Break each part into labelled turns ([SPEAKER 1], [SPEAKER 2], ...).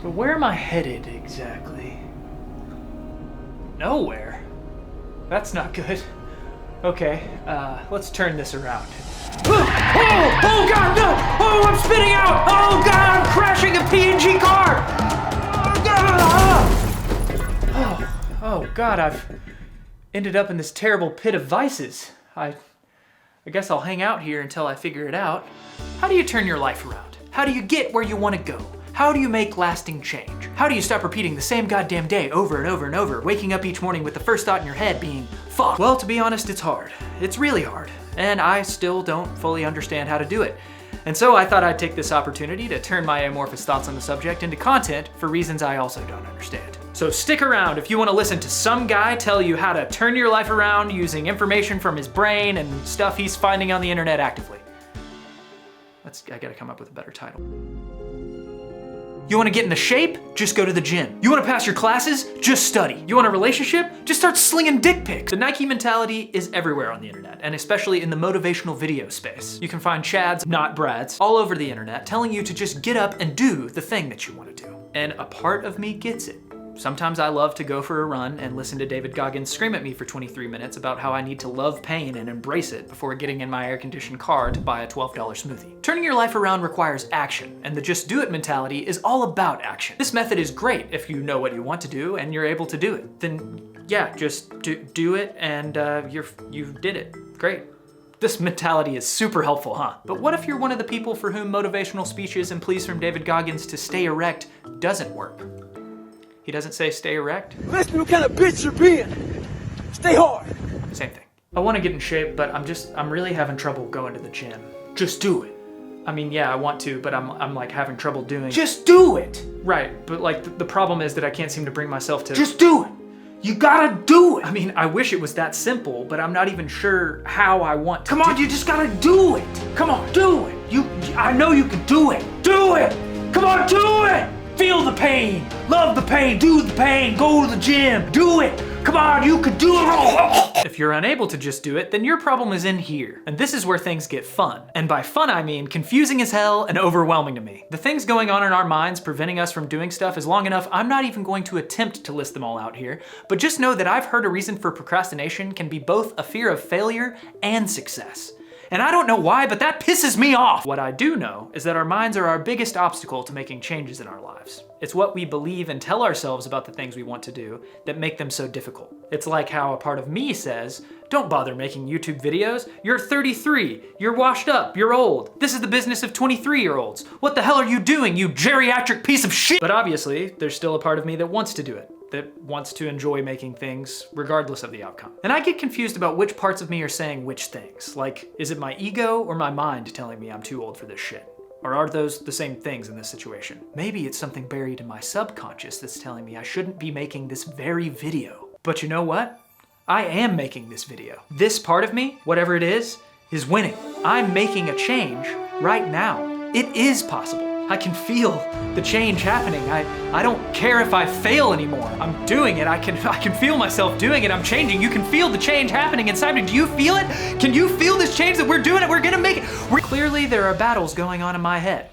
[SPEAKER 1] So where am I headed exactly? Nowhere. That's not good. Okay, let's turn this around. Oh God, no! Oh, I'm spinning out! Oh God, I'm crashing a PNG car! Oh God, I've ended up in this terrible pit of vices. I guess I'll hang out here until I figure it out. How do you turn your life around? How do you get where you want to go? How do you make lasting change? How do you stop repeating the same goddamn day over and over and over, waking up each morning with the first thought in your head being, fuck? Well, to be honest, it's hard. It's really hard. And I still don't fully understand how to do it. And so I thought I'd take this opportunity to turn my amorphous thoughts on the subject into content for reasons I also don't understand. So stick around if you want to listen to some guy tell you how to turn your life around using information from his brain and stuff he's finding on the internet actively. I gotta come up with a better title. You wanna get into shape? Just go to the gym. You wanna pass your classes? Just study. You want a relationship? Just start slinging dick pics. The Nike mentality is everywhere on the internet, and especially in the motivational video space. You can find Chads, not Brads, all over the internet telling you to just get up and do the thing that you wanna do. And a part of me gets it. Sometimes I love to go for a run and listen to David Goggins scream at me for 23 minutes about how I need to love pain and embrace it before getting in my air-conditioned car to buy a $12 smoothie. Turning your life around requires action, and the just do it mentality is all about action. This method is great if you know what you want to do and you're able to do it. Then yeah, just do it and you did it. Great. This mentality is super helpful, huh? But what if you're one of the people for whom motivational speeches and pleas from David Goggins to stay erect doesn't work? He doesn't say stay erect.
[SPEAKER 2] Listen, what kind of bitch you're being. Stay hard.
[SPEAKER 1] Same thing. I want to get in shape, but I'm really having trouble going to the gym. Just do it. I mean, yeah, I want to, but I'm like having trouble doing. Just do it. Right, but like the problem is that I can't seem to bring myself to. Just do it. You gotta do it. I mean, I wish it was that simple, but I'm not even sure how I want to. Come on, you just gotta do it. Come on, do it. I know you can do it. Do it. Come on, do it. Feel the pain, love the pain, do the pain, go to the gym, do it. Come on, you can do it. If you're unable to just do it, then your problem is in here. And this is where things get fun. And by fun, I mean confusing as hell and overwhelming to me. The things going on in our minds preventing us from doing stuff is long enough, I'm not even going to attempt to list them all out here, but just know that I've heard a reason for procrastination can be both a fear of failure and success. And I don't know why, but that pisses me off. What I do know is that our minds are our biggest obstacle to making changes in our lives. It's what we believe and tell ourselves about the things we want to do that make them so difficult. It's like how a part of me says, don't bother making YouTube videos. You're 33, you're washed up, you're old. This is the business of 23-year-olds. What the hell are you doing, you geriatric piece of shit? But obviously, there's still a part of me that wants to do it, that wants to enjoy making things regardless of the outcome. And I get confused about which parts of me are saying which things. Like, is it my ego or my mind telling me I'm too old for this shit? Or are those the same things in this situation? Maybe it's something buried in my subconscious that's telling me I shouldn't be making this very video. But you know what? I am making this video. This part of me, whatever it is winning. I'm making a change right now. It is possible. I can feel the change happening. I don't care if I fail anymore. I'm doing it. I can feel myself doing it. I'm changing. You can feel the change happening inside me. Do you feel it? Can you feel this change that we're doing it? We're gonna make it. Clearly there are battles going on in my head.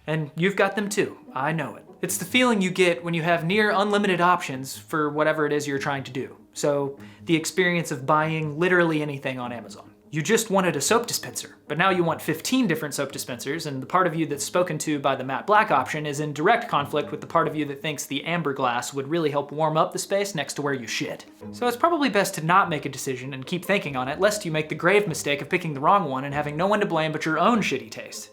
[SPEAKER 1] And you've got them too. I know it. It's the feeling you get when you have near unlimited options for whatever it is you're trying to do. So the experience of buying literally anything on Amazon. You just wanted a soap dispenser, but now you want 15 different soap dispensers, and the part of you that's spoken to by the matte black option is in direct conflict with the part of you that thinks the amber glass would really help warm up the space next to where you shit. So it's probably best to not make a decision and keep thinking on it, lest you make the grave mistake of picking the wrong one and having no one to blame but your own shitty taste.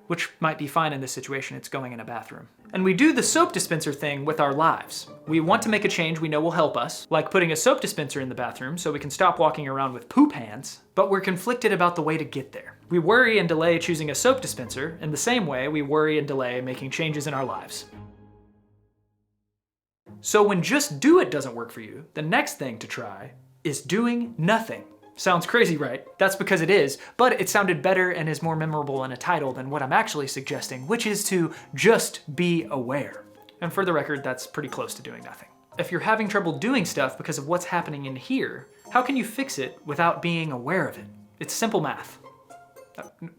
[SPEAKER 1] Which might be fine in this situation, it's going in a bathroom. And we do the soap dispenser thing with our lives. We want to make a change we know will help us, like putting a soap dispenser in the bathroom so we can stop walking around with poop hands, but we're conflicted about the way to get there. We worry and delay choosing a soap dispenser in the same way we worry and delay making changes in our lives. So when just do it doesn't work for you, the next thing to try is doing nothing. Sounds crazy, right? That's because it is, but it sounded better and is more memorable in a title than what I'm actually suggesting, which is to just be aware. And for the record, that's pretty close to doing nothing. If you're having trouble doing stuff because of what's happening in here, how can you fix it without being aware of it? It's simple math.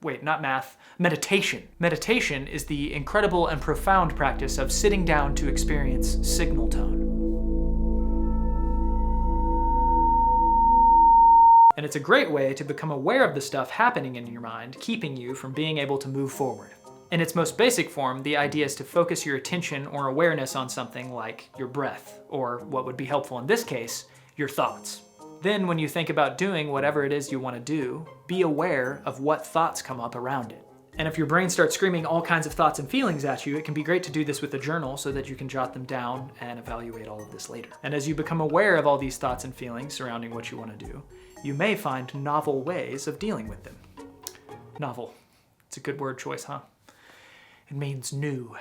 [SPEAKER 1] wait, not math, meditation. Meditation is the incredible and profound practice of sitting down to experience signal tone. And it's a great way to become aware of the stuff happening in your mind, keeping you from being able to move forward. In its most basic form, the idea is to focus your attention or awareness on something like your breath, or what would be helpful in this case, your thoughts. Then when you think about doing whatever it is you want to do, be aware of what thoughts come up around it. And if your brain starts screaming all kinds of thoughts and feelings at you, it can be great to do this with a journal so that you can jot them down and evaluate all of this later. And as you become aware of all these thoughts and feelings surrounding what you want to do, you may find novel ways of dealing with them. Novel. It's a good word choice, huh? It means new.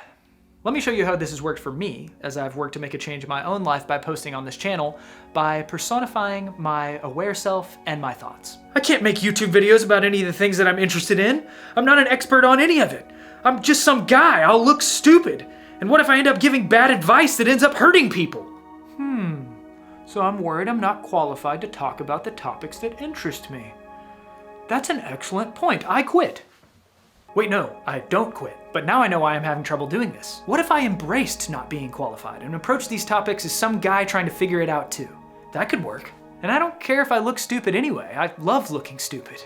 [SPEAKER 1] Let me show you how this has worked for me, as I've worked to make a change in my own life by posting on this channel, by personifying my aware self and my thoughts. I can't make YouTube videos about any of the things that I'm interested in. I'm not an expert on any of it. I'm just some guy. I'll look stupid. And what if I end up giving bad advice that ends up hurting people? So I'm worried I'm not qualified to talk about the topics that interest me. That's an excellent point. I quit. Wait, no, I don't quit. But now I know why I'm having trouble doing this. What if I embraced not being qualified and approached these topics as some guy trying to figure it out too? That could work. And I don't care if I look stupid anyway. I love looking stupid.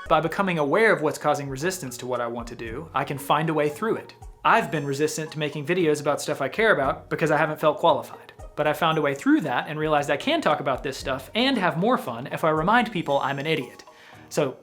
[SPEAKER 1] By becoming aware of what's causing resistance to what I want to do, I can find a way through it. I've been resistant to making videos about stuff I care about because I haven't felt qualified. But I found a way through that and realized I can talk about this stuff and have more fun if I remind people I'm an idiot. So,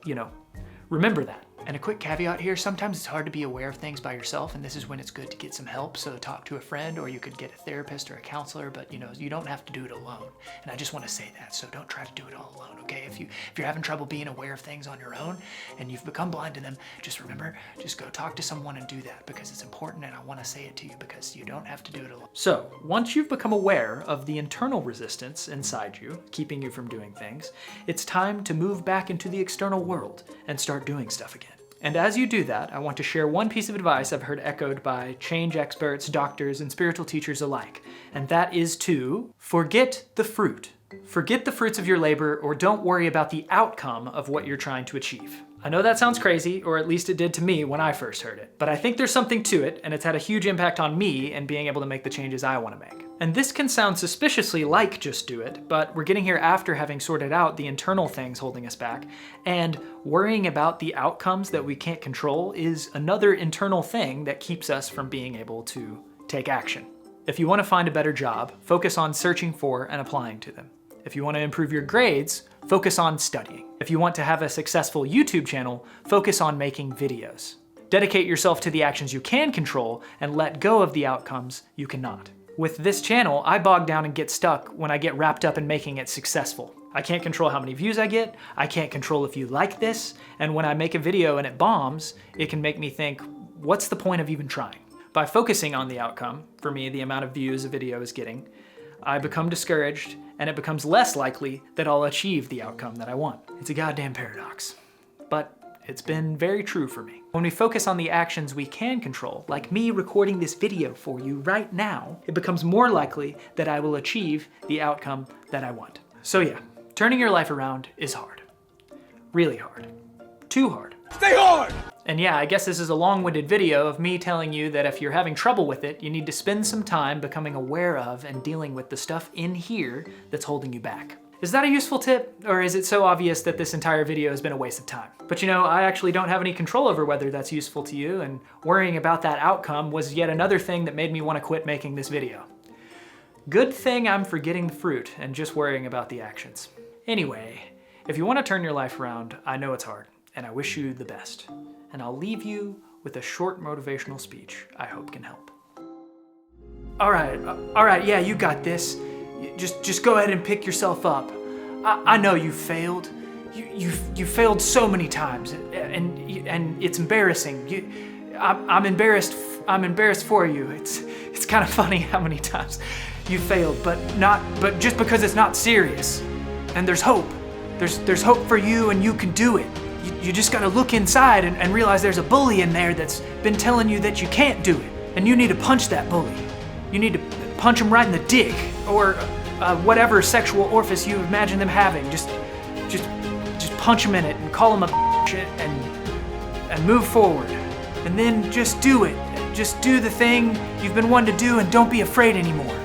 [SPEAKER 1] remember that. And a quick caveat here, sometimes it's hard to be aware of things by yourself, and this is when it's good to get some help, so talk to a friend, or you could get a therapist or a counselor, but you don't have to do it alone. And I just want to say that, so don't try to do it all alone, okay? If you're having trouble being aware of things on your own, and you've become blind to them, just remember, just go talk to someone and do that, because it's important, and I want to say it to you, because you don't have to do it alone. So, once you've become aware of the internal resistance inside you, keeping you from doing things, it's time to move back into the external world and start doing stuff again. And as you do that, I want to share one piece of advice I've heard echoed by change experts, doctors, and spiritual teachers alike, and that is to forget the fruit. Forget the fruits of your labor, or don't worry about the outcome of what you're trying to achieve. I know that sounds crazy, or at least it did to me when I first heard it, but I think there's something to it, and it's had a huge impact on me and being able to make the changes I want to make. And this can sound suspiciously like just do it, but we're getting here after having sorted out the internal things holding us back, and worrying about the outcomes that we can't control is another internal thing that keeps us from being able to take action. If you want to find a better job, focus on searching for and applying to them. If you want to improve your grades, focus on studying. If you want to have a successful YouTube channel, focus on making videos. Dedicate yourself to the actions you can control and let go of the outcomes you cannot. With this channel, I bog down and get stuck when I get wrapped up in making it successful. I can't control how many views I get, I can't control if you like this, and when I make a video and it bombs, it can make me think, what's the point of even trying? By focusing on the outcome, for me, the amount of views a video is getting, I become discouraged, and it becomes less likely that I'll achieve the outcome that I want. It's a goddamn paradox. But it's been very true for me. When we focus on the actions we can control, like me recording this video for you right now, it becomes more likely that I will achieve the outcome that I want. So yeah, turning your life around is hard. Really hard. Too hard.
[SPEAKER 2] Stay hard!
[SPEAKER 1] And yeah, I guess this is a long-winded video of me telling you that if you're having trouble with it, you need to spend some time becoming aware of and dealing with the stuff in here that's holding you back. Is that a useful tip? Or is it so obvious that this entire video has been a waste of time? But I actually don't have any control over whether that's useful to you, and worrying about that outcome was yet another thing that made me want to quit making this video. Good thing I'm forgetting the fruit and just worrying about the actions. Anyway, if you want to turn your life around, I know it's hard, and I wish you the best. And I'll leave you with a short motivational speech I hope can help. All right, yeah, you got this. Just go ahead and pick yourself up. I know you failed. You failed so many times, and it's embarrassing. I'm embarrassed. I'm embarrassed for you. It's kind of funny how many times you failed, but just because it's not serious. And there's hope. There's hope for you, and you can do it. You You just gotta look inside and realize there's a bully in there that's been telling you that you can't do it. And you need to punch that bully. You need to punch him right in the dick, or whatever sexual orifice you imagine them having. Just punch him in it and call him a bitch and move forward. And then just do it. Just do the thing you've been wanting to do and don't be afraid anymore.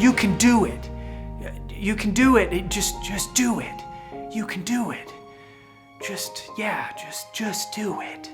[SPEAKER 1] You can do it. You can do it. Just do it. You can do it. Just do it.